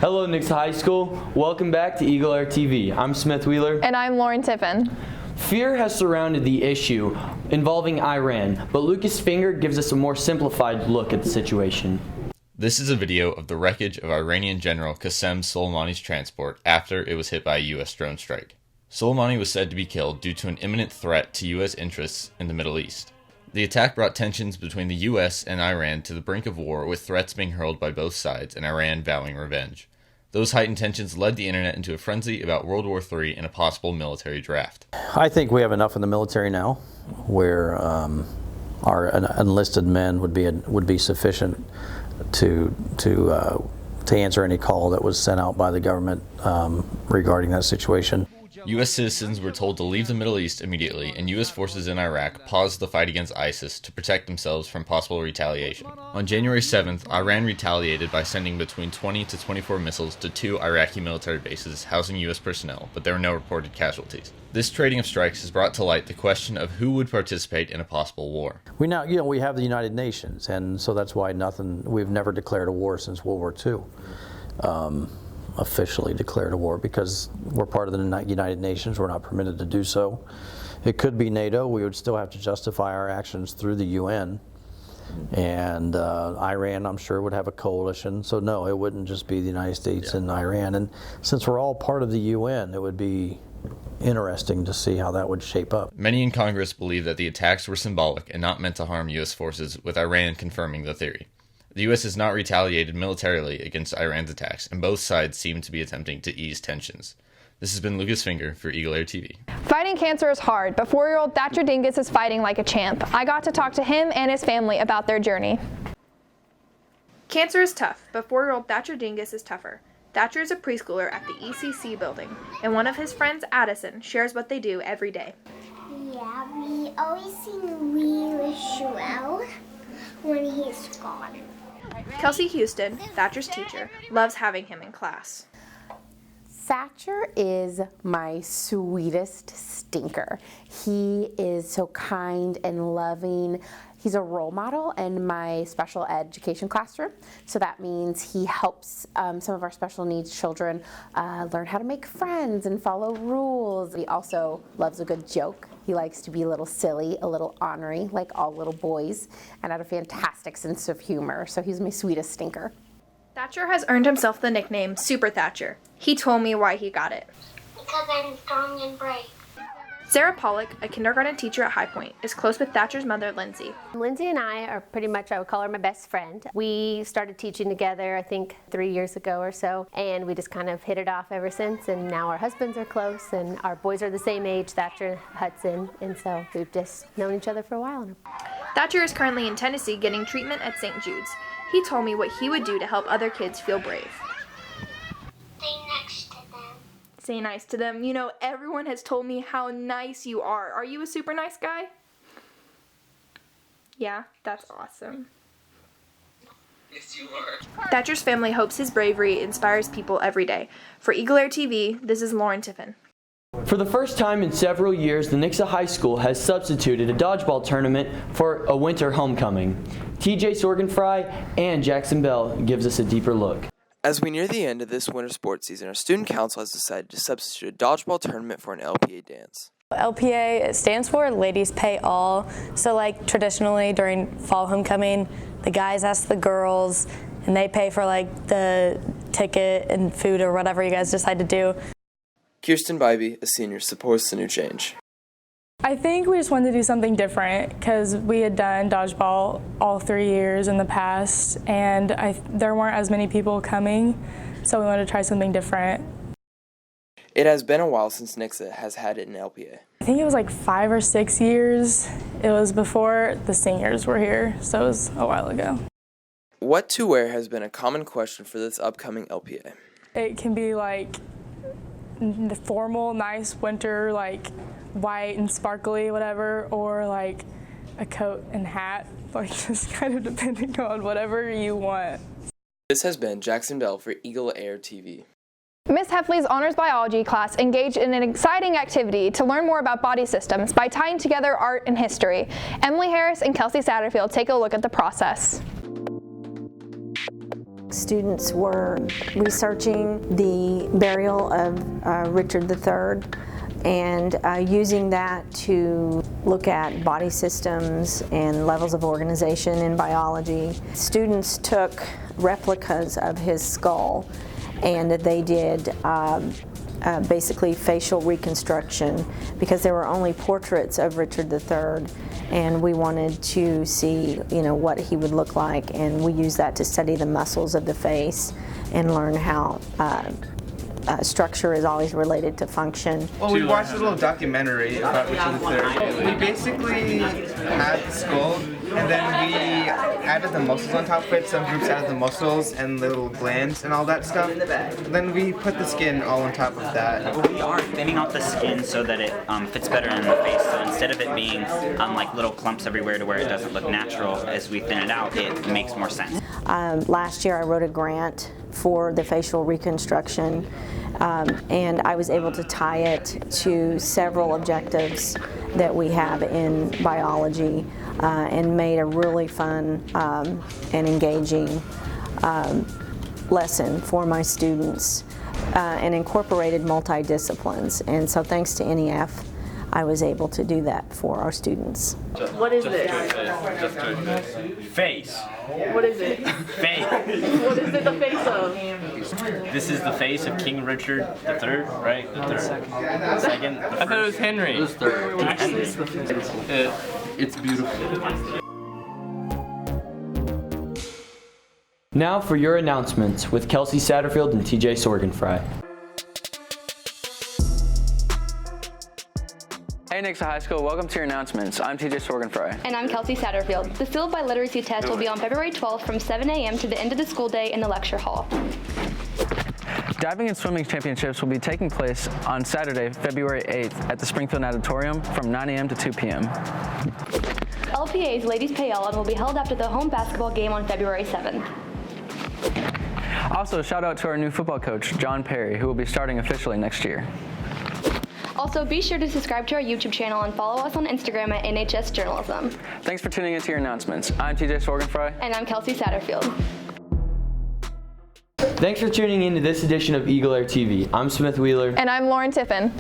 Hello, Nix High School. Welcome back to EagleAir TV. I'm Smith Wheeler. And I'm Lauren Tiffin. Fear has surrounded the issue involving Iran, but Lucas Finger gives us a more simplified look at the situation. This is a video of the wreckage of Iranian General Qasem Soleimani's transport after it was hit by a U.S. drone strike. Soleimani was said to be killed due to an imminent threat to U.S. interests in the Middle East. The attack brought tensions between the U.S. and Iran to the brink of war, with threats being hurled by both sides and Iran vowing revenge. Those heightened tensions led the internet into a frenzy about World War III and a possible military draft. I think we have enough in the military now where our enlisted men would be sufficient to answer any call that was sent out by the government regarding that situation. U.S. citizens were told to leave the Middle East immediately, and U.S. forces in Iraq paused the fight against ISIS to protect themselves from possible retaliation. On January 7th, Iran retaliated by sending between 20 to 24 missiles to 2 Iraqi military bases housing U.S. personnel, but there were no reported casualties. This trading of strikes has brought to light the question of who would participate in a possible war. We have the United Nations, and so that's why we've never declared a war since World War II. Officially declared a war because we're part of the United Nations. We're not permitted to do so. It could be NATO. We would still have to justify our actions through the UN. And Iran, I'm sure, would have a coalition. So no, it wouldn't just be the United States and Iran. And since we're all part of the UN, it would be interesting to see how that would shape up. Many in Congress believe that the attacks were symbolic and not meant to harm U.S. forces, with Iran confirming the theory. The U.S. has not retaliated militarily against Iran's attacks, and both sides seem to be attempting to ease tensions. This has been Lucas Finger for EagleAir TV. Fighting cancer is hard, but 4-year-old Thatcher Dingus is fighting like a champ. I got to talk to him and his family about their journey. Cancer is tough, but 4-year-old Thatcher Dingus is tougher. Thatcher is a preschooler at the ECC building, and one of his friends, Addison, shares what they do every day. Yeah, we always sing "We Wish You Well" when he's gone. Kelsey Houston, Thatcher's teacher, loves having him in class. Thatcher is my sweetest stinker. He is so kind and loving. He's a role model in my special education classroom. So that means he helps some of our special needs children learn how to make friends and follow rules. He also loves a good joke. He likes to be a little silly, a little ornery, like all little boys, and had a fantastic sense of humor. So he's my sweetest stinker. Thatcher has earned himself the nickname Super Thatcher. He told me why he got it. Because I'm strong and brave. Sarah Pollock, a kindergarten teacher at High Point, is close with Thatcher's mother, Lindsay. Lindsay and I are pretty much, I would call her my best friend. We started teaching together, I think, 3 years ago or so, and we just kind of hit it off ever since, and now our husbands are close, and our boys are the same age, Thatcher, Hudson, and so we've just known each other for a while now. Thatcher is currently in Tennessee getting treatment at St. Jude's. He told me what he would do to help other kids feel brave. Stay next to them. Say nice to them. You know, everyone has told me how nice you are. Are you a super nice guy? Yeah, that's awesome. Yes, you are. Thatcher's family hopes his bravery inspires people every day. For EagleAir TV, this is Lauren Tiffin. For the first time in several years, the Nixa High School has substituted a dodgeball tournament for a winter homecoming. TJ Sorgenfry and Jackson Bell gives us a deeper look. As we near the end of this winter sports season, our student council has decided to substitute a dodgeball tournament for an LPA dance. LPA stands for Ladies Pay All. So like traditionally during fall homecoming, the guys ask the girls and they pay for like the ticket and food or whatever you guys decide to do. Kirsten Bybee, a senior, supports the new change. I think we just wanted to do something different because we had done dodgeball all 3 years in the past, and there weren't as many people coming, so we wanted to try something different. It has been a while since Nixa has had an LPA. I think it was like 5 or 6 years. It was before the seniors were here, so it was a while ago. What to wear has been a common question for this upcoming LPA. It can be like the formal, nice winter, like white and sparkly, whatever, or like a coat and hat, like just kind of depending on whatever you want. This has been Jackson Bell for EagleAir TV. Miss Heffley's Honors Biology class engaged in an exciting activity to learn more about body systems by tying together art and history. Emily Harris and Kelsey Satterfield take a look at the process. Students were researching the burial of Richard III and using that to look at body systems and levels of organization in biology. Students took replicas of his skull and they did basically facial reconstruction because there were only portraits of Richard III, and we wanted to see, what he would look like, and we used that to study the muscles of the face and learn how structure is always related to function. Well, we watched a little documentary about Richard III. We basically had the skull, and then we added the muscles on top of it. Some groups added the muscles and little glands and all that stuff. Then we put the skin all on top of that. We are thinning out the skin so that it fits better in the face. So instead of it being like little clumps everywhere to where it doesn't look natural, as we thin it out, it makes more sense. Last year I wrote a grant for the facial reconstruction, and I was able to tie it to several objectives that we have in biology, and made a really fun and engaging lesson for my students, and incorporated multidisciplines. And so thanks to NEF, I was able to do that for our students. What is this? Just do this. Face. What is it? Face. What is it the face of? This is the face of King Richard III, right? The third. Second. I thought it was Henry. It was third. Actually, it's beautiful. Now for your announcements with Kelsey Satterfield and TJ Sorgenfry. Hey Nixa High School, welcome to your announcements. I'm TJ Sorgenfry. And I'm Kelsey Satterfield. The Field by Literacy test will be on February 12th from 7 a.m. to the end of the school day in the lecture hall. Diving and swimming championships will be taking place on Saturday, February 8th at the Springfield Auditorium from 9 a.m. to 2 p.m. LPA's Ladies Pay All and will be held after the home basketball game on February 7th. Also, shout out to our new football coach, John Perry, who will be starting officially next year. Also, be sure to subscribe to our YouTube channel and follow us on Instagram at NHS Journalism. Thanks for tuning into your announcements. I'm TJ Sorgenfry. And I'm Kelsey Satterfield. Thanks for tuning in to this edition of EagleAir TV. I'm Smith Wheeler. And I'm Lauren Tiffin.